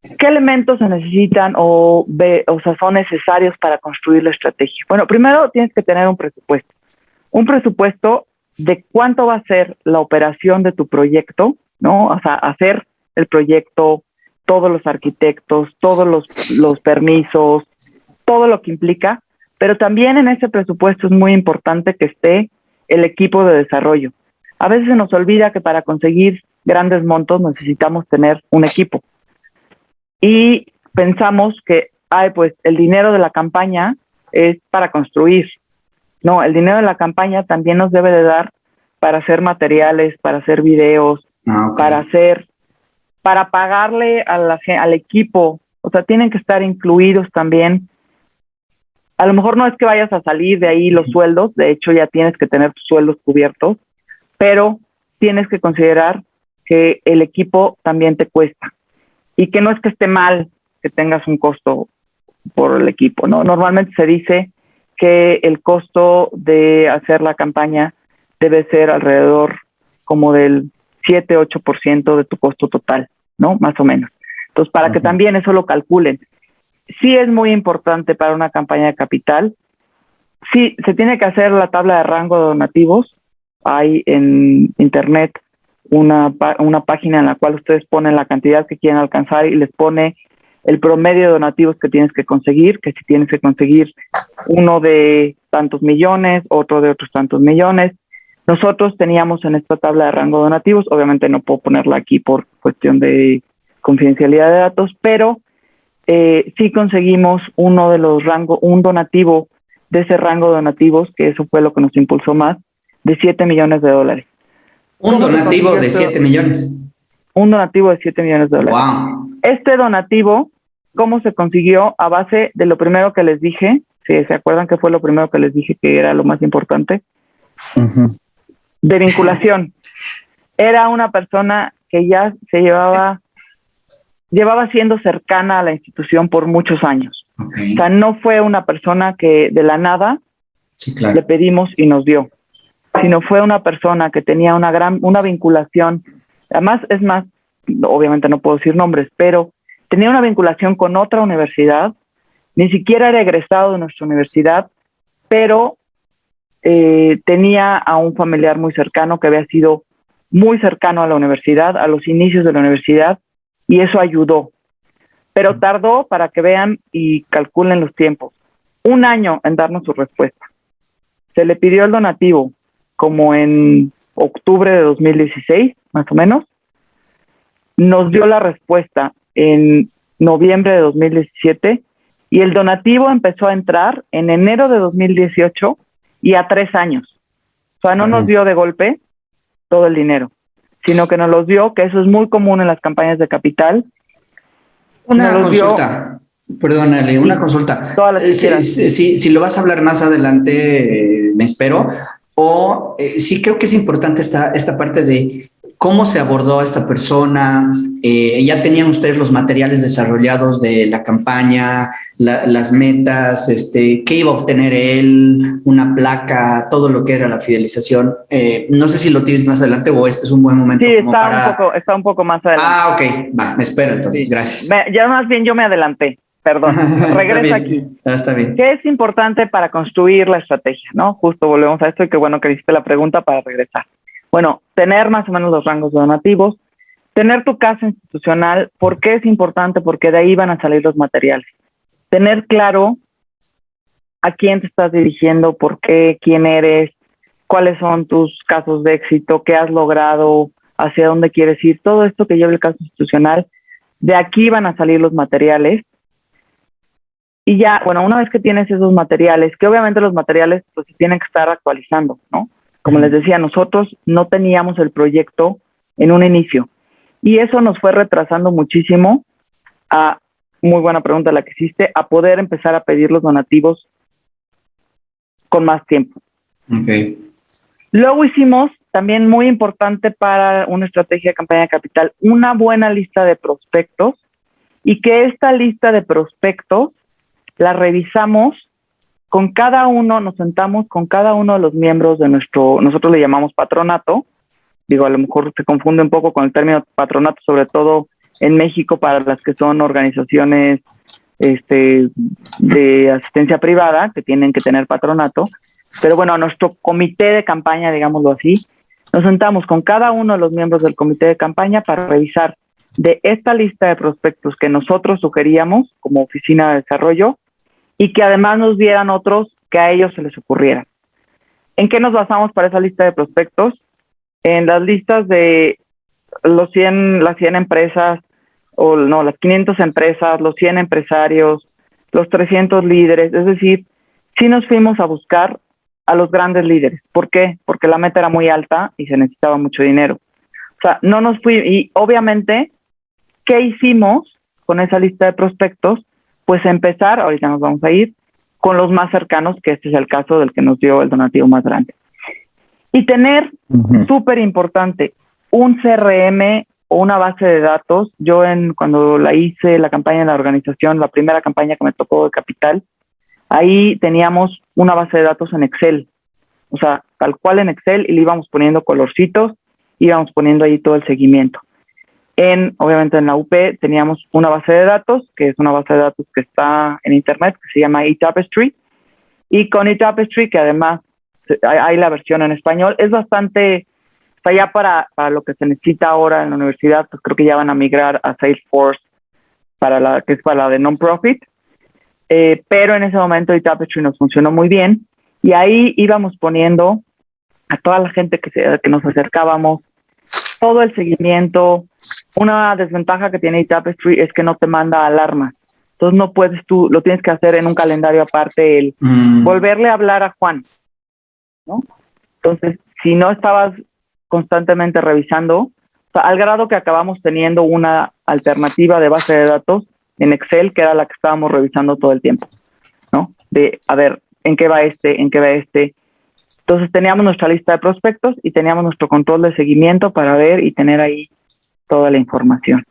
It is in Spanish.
¿Qué elementos se necesitan o sea, son necesarios para construir la estrategia? Bueno, primero tienes que tener un presupuesto. Un presupuesto de cuánto va a ser la operación de tu proyecto, ¿no? O sea, hacer el proyecto, todos los arquitectos, todos los permisos, todo lo que implica, pero también en ese presupuesto es muy importante que esté el equipo de desarrollo. A veces se nos olvida que para conseguir grandes montos necesitamos tener un equipo. Y pensamos que, pues el dinero de la campaña es para construir. No, el dinero de la campaña también nos debe de dar para hacer materiales, para hacer videos, okay, para pagarle al equipo. O sea, tienen que estar incluidos también. A lo mejor no es que vayas a salir de ahí los sueldos, de hecho ya tienes que tener tus sueldos cubiertos, pero tienes que considerar que el equipo también te cuesta y que no es que esté mal que tengas un costo por el equipo, ¿no? Normalmente se dice que el costo de hacer la campaña debe ser alrededor como del 7-8% de tu costo total, ¿no? Más o menos. Entonces, para que también eso lo calculen. Sí es muy importante para una campaña de capital. Sí, se tiene que hacer la tabla de rango de donativos. Hay en internet una página en la cual ustedes ponen la cantidad que quieren alcanzar y les pone el promedio de donativos que tienes que conseguir, que si tienes que conseguir uno de tantos millones, otro de otros tantos millones. Nosotros teníamos en esta tabla de rango de donativos, obviamente no puedo ponerla aquí por cuestión de confidencialidad de datos, pero sí conseguimos un donativo de ese rango de donativos, que eso fue lo que nos impulsó más, de $7 millones. ¿Un donativo de 7 millones? Un donativo de $7 millones. Wow. Este donativo, ¿cómo se consiguió? A base de lo primero que les dije, si se acuerdan que fue lo primero que les dije que era lo más importante, de vinculación. Era una persona que ya se llevaba siendo cercana a la institución por muchos años. Okay. O sea, no fue una persona que de la nada le pedimos y nos dio, sino fue una persona que tenía una vinculación. Además, es más, obviamente no puedo decir nombres, pero tenía una vinculación con otra universidad, ni siquiera era egresado de nuestra universidad, pero tenía a un familiar muy cercano que había sido muy cercano a la universidad, a los inicios de la universidad, y eso ayudó. Pero tardó, para que vean y calculen los tiempos, 1 año en darnos su respuesta. Se le pidió el donativo como en octubre de 2016, más o menos. Nos dio la respuesta en noviembre de 2017 y el donativo empezó a entrar en enero de 2018 y a 3 años. O sea, no nos dio de golpe todo el dinero, sino que nos los dio, que eso es muy común en las campañas de capital. Una consulta, perdónale, una consulta. Si lo vas a hablar más adelante, me espero. O sí creo que es importante esta parte de cómo se abordó a esta persona. Ya tenían ustedes los materiales desarrollados de la campaña, las metas, qué iba a obtener él, una placa, todo lo que era la fidelización. No sé si lo tienes más adelante o este es un buen momento. Sí, está un poco más adelante. Ah, ok, va, me espero entonces, sí. Gracias. Ya más bien yo me adelanté. Perdón, regresa aquí. Está bien. ¿Qué es importante para construir la estrategia? ¿No? Justo volvemos a esto y qué bueno que hiciste la pregunta para regresar. Bueno, tener más o menos los rangos donativos, tener tu casa institucional. ¿Por qué es importante? Porque de ahí van a salir los materiales. Tener claro a quién te estás dirigiendo, por qué, quién eres, cuáles son tus casos de éxito, qué has logrado, hacia dónde quieres ir. Todo esto que lleva el caso institucional, de aquí van a salir los materiales. Y ya, bueno, una vez que tienes esos materiales, que obviamente los materiales pues se tienen que estar actualizando, ¿no? Como les decía, nosotros no teníamos el proyecto en un inicio. Y eso nos fue retrasando muchísimo muy buena pregunta la que hiciste, a poder empezar a pedir los donativos con más tiempo. Okay. Luego hicimos, también muy importante para una estrategia de campaña de capital, una buena lista de prospectos, y que esta lista de prospectos la revisamos con cada uno, nos sentamos con cada uno de los miembros de nosotros le llamamos patronato. Digo, a lo mejor se confunde un poco con el término patronato, sobre todo en México para las que son organizaciones de asistencia privada, que tienen que tener patronato. Pero bueno, a nuestro comité de campaña, digámoslo así, nos sentamos con cada uno de los miembros del comité de campaña para revisar de esta lista de prospectos que nosotros sugeríamos como oficina de desarrollo y que además nos dieran otros que a ellos se les ocurrieran. ¿En qué nos basamos para esa lista de prospectos? En las listas de las 100 empresas, o no, las 500 empresas, los 100 empresarios, los 300 líderes. Es decir, sí nos fuimos a buscar a los grandes líderes. ¿Por qué? Porque la meta era muy alta y se necesitaba mucho dinero. O sea, no nos fui, y obviamente, ¿qué hicimos con esa lista de prospectos? Pues empezar, ahorita nos vamos a ir, con los más cercanos, que este es el caso del que nos dio el donativo más grande. Y tener, súper importante, un CRM o una base de datos. Yo cuando la hice, la campaña en la organización, la primera campaña que me tocó de Capital, ahí teníamos una base de datos en Excel. O sea, tal cual en Excel, y le íbamos poniendo colorcitos, íbamos poniendo ahí todo el seguimiento. Obviamente en la UP teníamos una base de datos, que es una base de datos que está en internet, que se llama eTapestry, y con eTapestry, que además hay la versión en español, es bastante, o sea, ya para lo que se necesita ahora en la universidad, pues creo que ya van a migrar a Salesforce, que es para la de non-profit, pero en ese momento eTapestry nos funcionó muy bien, y ahí íbamos poniendo a toda la gente que nos acercábamos, todo el seguimiento. Una desventaja que tiene eTapestry es que no te manda alarmas. Entonces no puedes tú, lo tienes que hacer en un calendario aparte, volverle a hablar a Juan, ¿no? Entonces, si no estabas constantemente revisando, o sea, al grado que acabamos teniendo una alternativa de base de datos en Excel, que era la que estábamos revisando todo el tiempo, ¿no? De, a ver, ¿en qué va este? ¿En qué va este? Entonces teníamos nuestra lista de prospectos y teníamos nuestro control de seguimiento para ver y tener ahí toda la información.